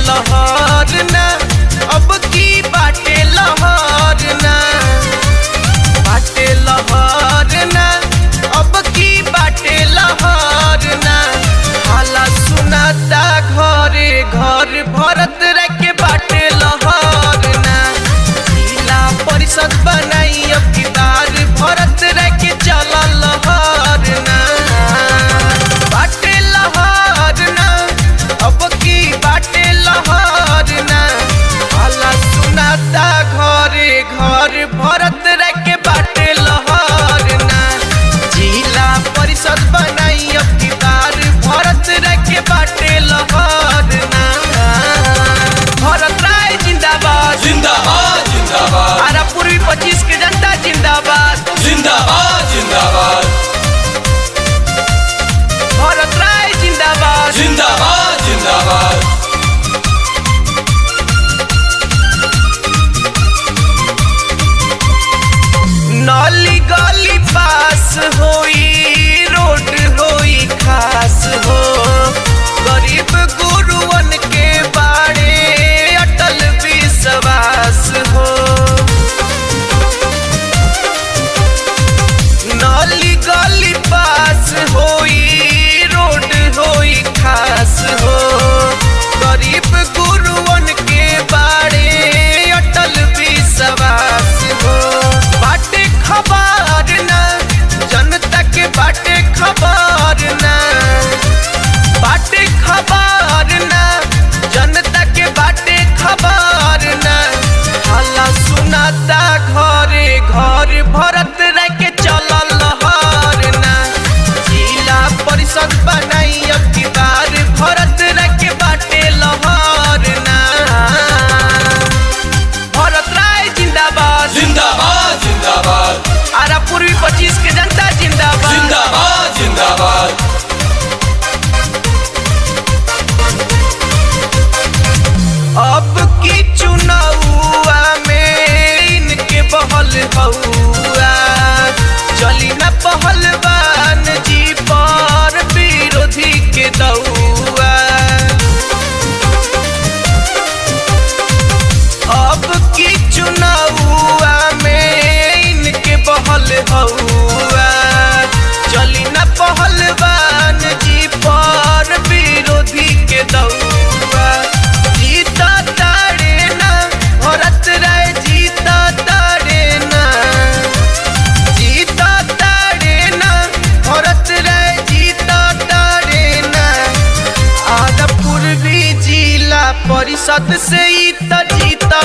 लहर ना अब की बाटे लहर ना, बाटे लहर ना अब की बाटे लहर ना। हाला सुनाता घरे घर भरत रखे बाटे लहर ना। जिला परिषद बनाई अब की बार भरत रखे चला लहर ना। बाटे लहर ना अब की बाटे लहर ना। हाला सुनाता घरे घर भरत रखे बाटे लहर ना। जिला परिषद बनाई अब की बार भरत रखे बाटे लहर ना। भरत राय जिंदाबाद जिंदाबाद जिंदाबाद। आरा पूर्वी 25 के जनता जिंदाबाद जिंदाबाद जिंदाबाद। भरत राय जिंदाबाद जिंदाबाद जिंदाबाद। नाली गली पास होई रोड होई खास हो। गरीब गुरुवन के बारे अटल विश्वास हो। नाली गली पास होई रोड होई खास हो। गरीब गुरुवन के बारे अटल विश्वास हो। बाटे खबर ना जनता के बाटे खबर ना। बाटे खबर ना जनता के बाटे खबर ना। हाला सुनाता घरे घर भरत रखे चला लहर ना। जिला परिषद बनाई अब की बार भरत रखे बाटे लहर ना। भरत राय जिंदाबाद जिंदाबाद जिंदाबाद। आरा पूर्वी 25 के जनता जिंदाबाद जिंदाबाद जिंदाबाद। अब की चुनावा में इनके बहल हौआ। चली न पहलवान जी पर विरोधी के दौआ। अब की चुनावा में इनके बहल हौआ। चली न पहलवान जी पर विरोधी के दौआ। जीता तारे ना भरत राय जीता तारे ना। जीता तारे ना भरत राय जीता तारे ना। आधा पूर्वी जिला परिषद से ही जीता